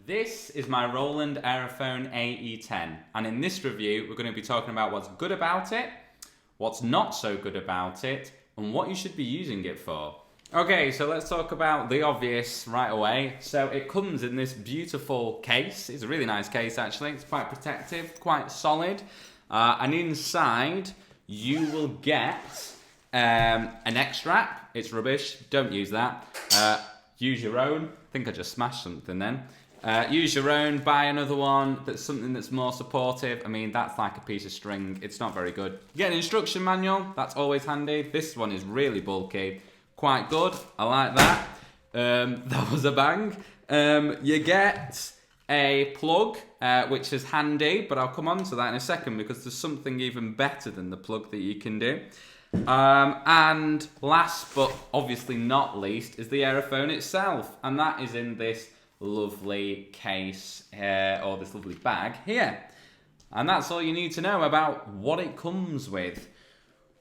This is my Roland Aerophone AE-10, and in this review we're going to be talking about what's good about it, what's not so good about it, and what you should be using it for. Okay, so let's talk about the obvious right away. So it comes in this beautiful case. It's a really nice case actually. It's quite protective, quite solid, and inside you will get a neck strap. It's rubbish, don't use that. Use your own. I think I just smashed something then. Use your own, buy another one that's something that's more supportive. I mean, that's like a piece of string. It's not very good. You get an instruction manual, that's always handy. This one is really bulky, quite good. I like that. That was a bang. You get a plug, which is handy, but I'll come on to that in a second because there's something even better than the plug that you can do. And last but obviously not least is the Aerophone itself, and that is in this lovely case or this lovely bag here, and that's all you need to know about what it comes with.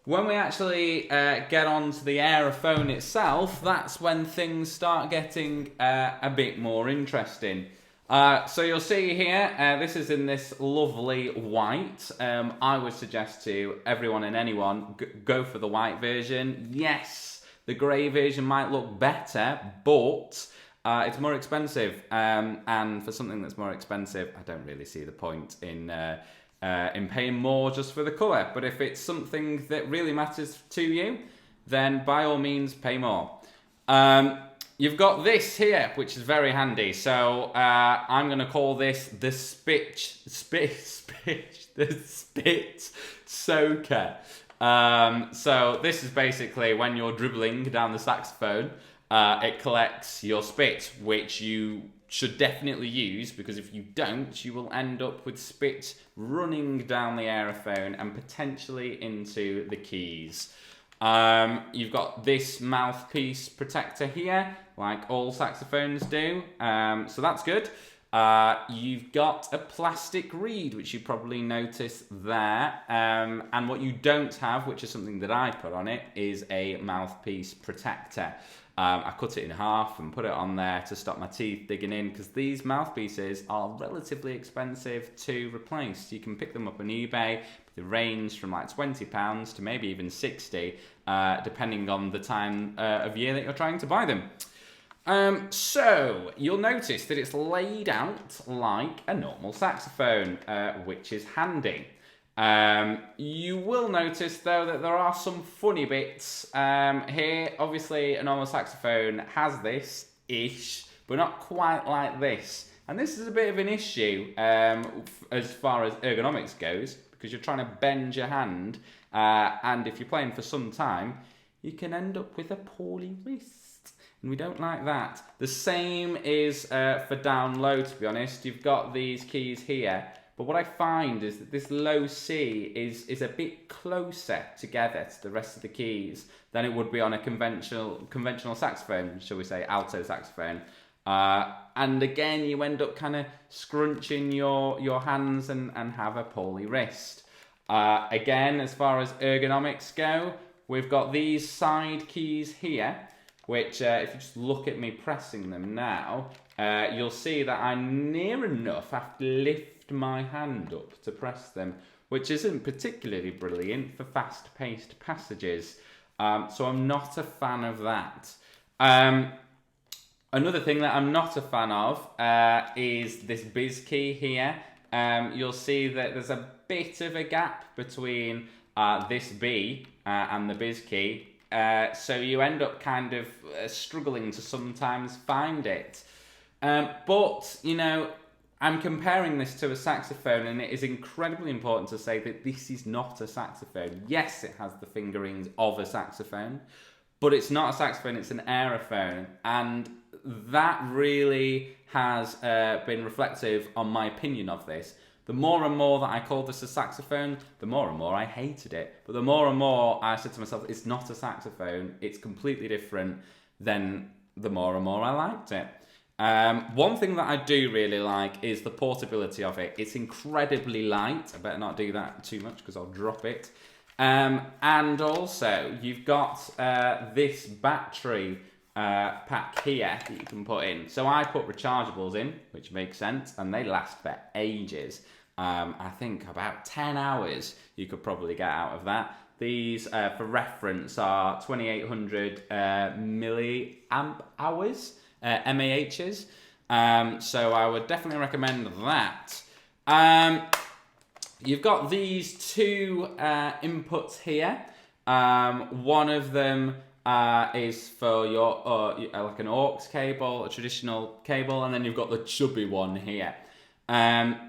When we actually get on to the Aerophone itself, that's when things start getting a bit more interesting. So you'll see here, this is in this lovely white. I would suggest to everyone and anyone, go for the white version. Yes, the grey version might look better, but it's more expensive, and for something that's more expensive, I don't really see the point in paying more just for the colour. But if it's something that really matters to you, then by all means pay more. You've got this here, which is very handy. So I'm going to call this the spit soaker. So this is basically when you're dribbling down the saxophone. It collects your spit, which you should definitely use, because if you don't, you will end up with spit running down the Aerophone and potentially into the keys. You've got this mouthpiece protector here, like all saxophones do, so that's good. You've got a plastic reed, which you probably noticed there, and what you don't have, which is something that I put on it, is a mouthpiece protector. I cut it in half and put it on there to stop my teeth digging in, because these mouthpieces are relatively expensive to replace. You can pick them up on eBay. They range from like £20 to maybe even 60, depending on the time of year that you're trying to buy them. So you'll notice that it's laid out like a normal saxophone, which is handy. You will notice though that there are some funny bits here. Obviously a normal saxophone has this-ish, but not quite like this. And this is a bit of an issue as far as ergonomics goes, because you're trying to bend your hand, and if you're playing for some time, you can end up with a poorly wrist. And we don't like that. The same is for down low, to be honest. You've got these keys here. But what I find is that this low C is a bit closer together to the rest of the keys than it would be on a conventional saxophone, shall we say, alto saxophone. And again, you end up kind of scrunching your hands and have a poorly wrist. Again, as far as ergonomics go, we've got these side keys here, which if you just look at me pressing them now, you'll see that I near enough have to lift my hand up to press them, which isn't particularly brilliant for fast-paced passages, so I'm not a fan of that. Another thing that I'm not a fan of is this biz key here. You'll see that there's a bit of a gap between this B and the biz key, so you end up kind of struggling to sometimes find it. But, you know, I'm comparing this to a saxophone, and it is incredibly important to say that this is not a saxophone. Yes, it has the fingerings of a saxophone, but it's not a saxophone, it's an Aerophone. And that really has been reflective on my opinion of this. The more and more that I called this a saxophone, the more and more I hated it. But the more and more I said to myself, it's not a saxophone, it's completely different, then the more and more I liked it. One thing that I do really like is the portability of it. It's incredibly light. I better not do that too much because I'll drop it. And also, you've got this battery pack here that you can put in. So I put rechargeables in, which makes sense, and they last for ages. I think about 10 hours you could probably get out of that. These, for reference, are 2800 milliamp hours, MAHs. So I would definitely recommend that. You've got these two inputs here. One of them is for your like an aux cable, a traditional cable, and then you've got the chubby one here.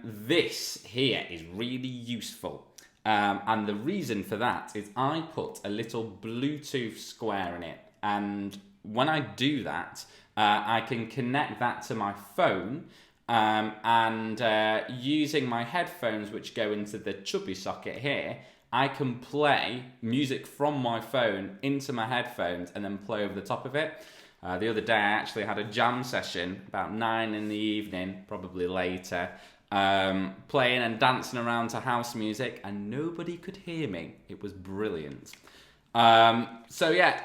This here is really useful. And the reason for that is I put a little Bluetooth square in it. And when I do that, I can connect that to my phone. And using my headphones, which go into the chubby socket here, I can play music from my phone into my headphones and then play over the top of it. The other day I actually had a jam session about 9 in the evening, probably later, playing and dancing around to house music, and nobody could hear me. It was brilliant. So yeah,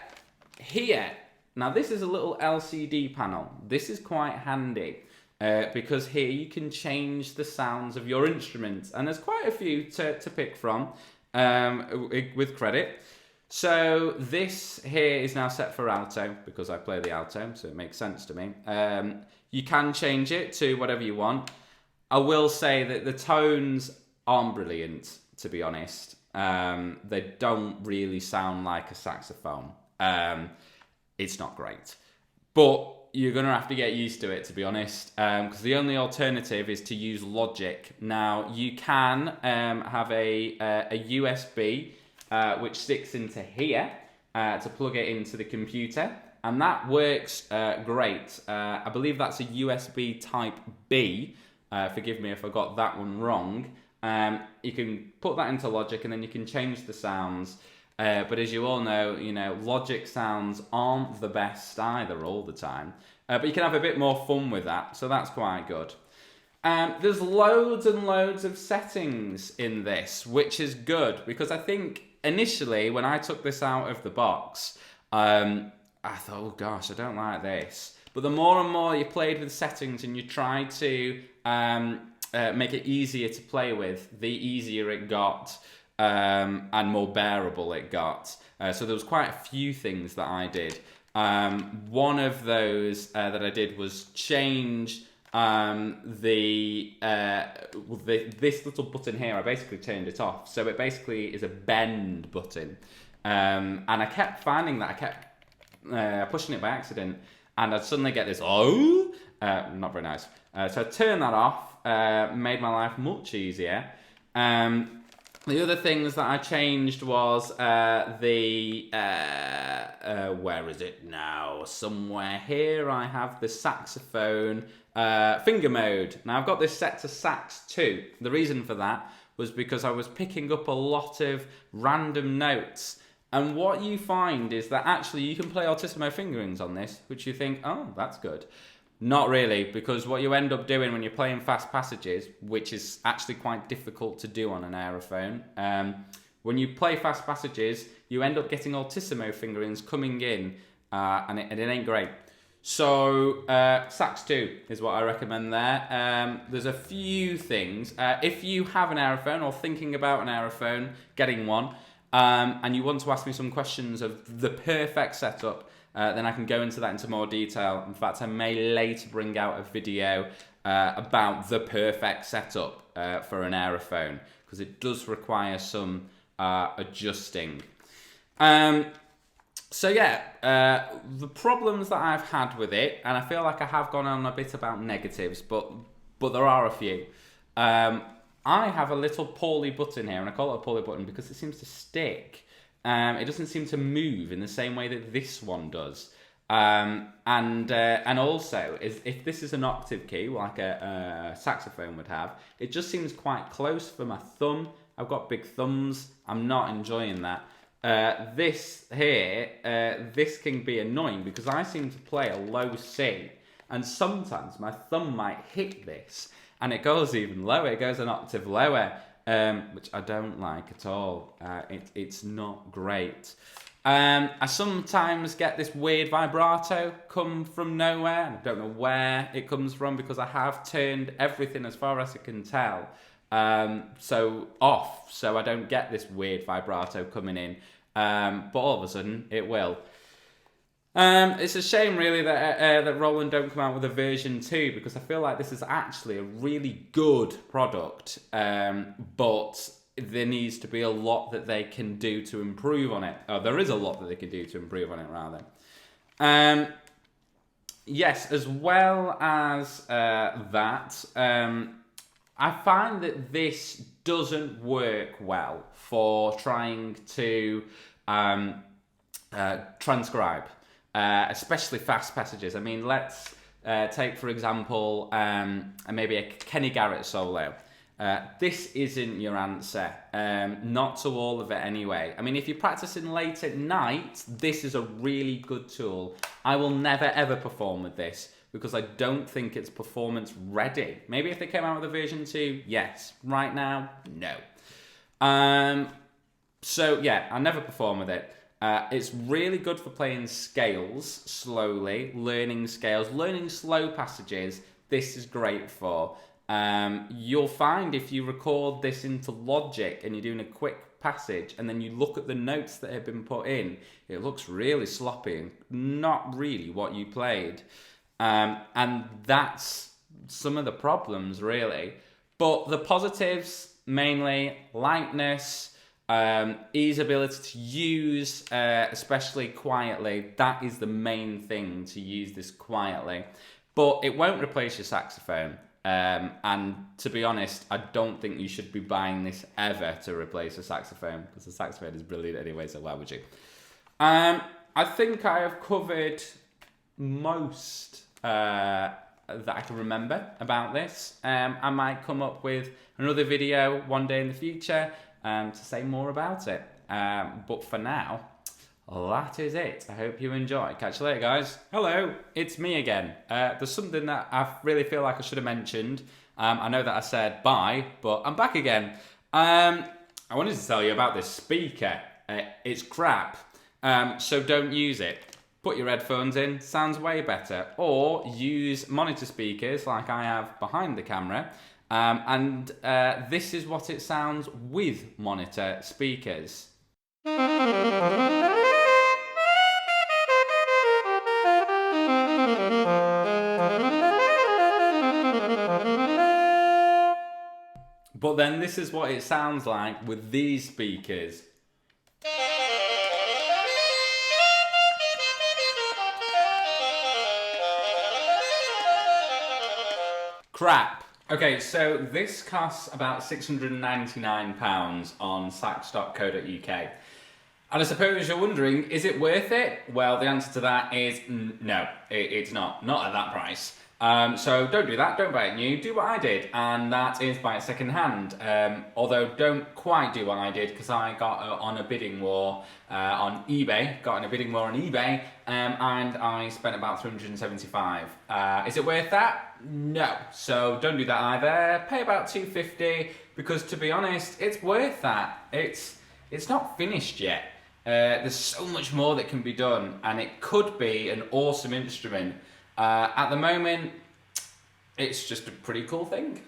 here, now this is a little LCD panel. This is quite handy because here you can change the sounds of your instruments, and there's quite a few to pick from with credit. So this here is now set for alto because I play the alto, so it makes sense to me. You can change it to whatever you want. I will say that the tones aren't brilliant, to be honest. They don't really sound like a saxophone. It's not great. But you're going to have to get used to it, to be honest, because the only alternative is to use Logic. Now, you can have a USB which sticks into here to plug it into the computer, and that works great. I believe that's a USB Type B. Forgive me if I got that one wrong. You can put that into Logic, and then you can change the sounds. But as you all know, Logic sounds aren't the best either all the time. But you can have a bit more fun with that, so that's quite good. There's loads and loads of settings in this, which is good, because I think initially when I took this out of the box, I thought, oh gosh, I don't like this. But the more and more you played with settings and you tried to make it easier to play with, the easier it got. And more bearable it got. So there was quite a few things that I did. One of those that I did was change this little button here. I basically turned it off. So it basically is a bend button. And I kept finding that I kept pushing it by accident, and I'd suddenly get this, not very nice. So I turned that off, made my life much easier. The other things that I changed was where is it now? Somewhere here I have the saxophone finger mode. Now I've got this set to sax 2. The reason for that was because I was picking up a lot of random notes. And what you find is that actually you can play altissimo fingerings on this, which you think, oh, that's good. Not really, because what you end up doing when you're playing fast passages, which is actually quite difficult to do on an Aerophone, when you play fast passages, you end up getting altissimo fingerings coming in, and it ain't great. So, Sax 2 is what I recommend there. There's a few things. If you have an Aerophone or thinking about an Aerophone, getting one, and you want to ask me some questions of the perfect setup, then I can go into that into more detail. In fact, I may later bring out a video about the perfect setup for an Aerophone, because it does require some adjusting. So yeah, the problems that I've had with it, and I feel like I have gone on a bit about negatives, but there are a few. I have a little poorly button here, and I call it a poorly button because it seems to stick. It doesn't seem to move in the same way that this one does. And also, if this is an octave key, like a saxophone would have, it just seems quite close for my thumb. I've got big thumbs. I'm not enjoying that. This here, this can be annoying because I seem to play a low C, and sometimes my thumb might hit this, and it goes even lower. It goes an octave lower. Which I don't like at all. It's not great. I sometimes get this weird vibrato come from nowhere, and I don't know where it comes from because I have turned everything as far as I can tell so off, so I don't get this weird vibrato coming in, but all of a sudden it will. It's a shame, really, that Roland don't come out with a version 2 because I feel like this is actually a really good product, but there needs to be a lot that they can do to improve on it. Oh, there is a lot that they can do to improve on it, rather. Yes, as well as that, I find that this doesn't work well for trying to transcribe. Especially fast passages. I mean, let's take, for example, maybe a Kenny Garrett solo. This isn't your answer. Not to all of it anyway. I mean, if you're practicing late at night, this is a really good tool. I will never ever perform with this because I don't think it's performance ready. Maybe if they came out with a version 2, yes. Right now, no. So yeah, I'll never perform with it. It's really good for playing scales slowly, learning scales, learning slow passages. This is great for. You'll find if you record this into Logic and you're doing a quick passage and then you look at the notes that have been put in, it looks really sloppy and not really what you played. And that's some of the problems, really. But the positives, mainly lightness, ease, ability to use, especially quietly. That is the main thing, to use this quietly. But it won't replace your saxophone. And to be honest, I don't think you should be buying this ever to replace a saxophone, because the saxophone is brilliant anyway, so why would you? I think I have covered most that I can remember about this. I might come up with another video one day in the future to say more about it. But for now, that is it. I hope you enjoy. Catch you later, guys. Hello, it's me again. There's something that I really feel like I should have mentioned. I know that I said bye, but I'm back again. I wanted to tell you about this speaker. It's crap, so don't use it. Put your headphones in, sounds way better. Or use monitor speakers like I have behind the camera. And this is what it sounds with monitor speakers. But then this is what it sounds like with these speakers. Crap. Okay, so this costs about £699 on sax.co.uk. And I suppose you're wondering, is it worth it? Well, the answer to that is no, it's not. Not at that price. So don't do that, don't buy it new, do what I did, and that is buy it second hand. Although don't quite do what I did, because I got on a bidding war on eBay, and I spent about £375. Is it worth that? No. So don't do that either. Pay about £250, because to be honest, it's worth that. It's not finished yet. There's so much more that can be done, and it could be an awesome instrument. At the moment, it's just a pretty cool thing.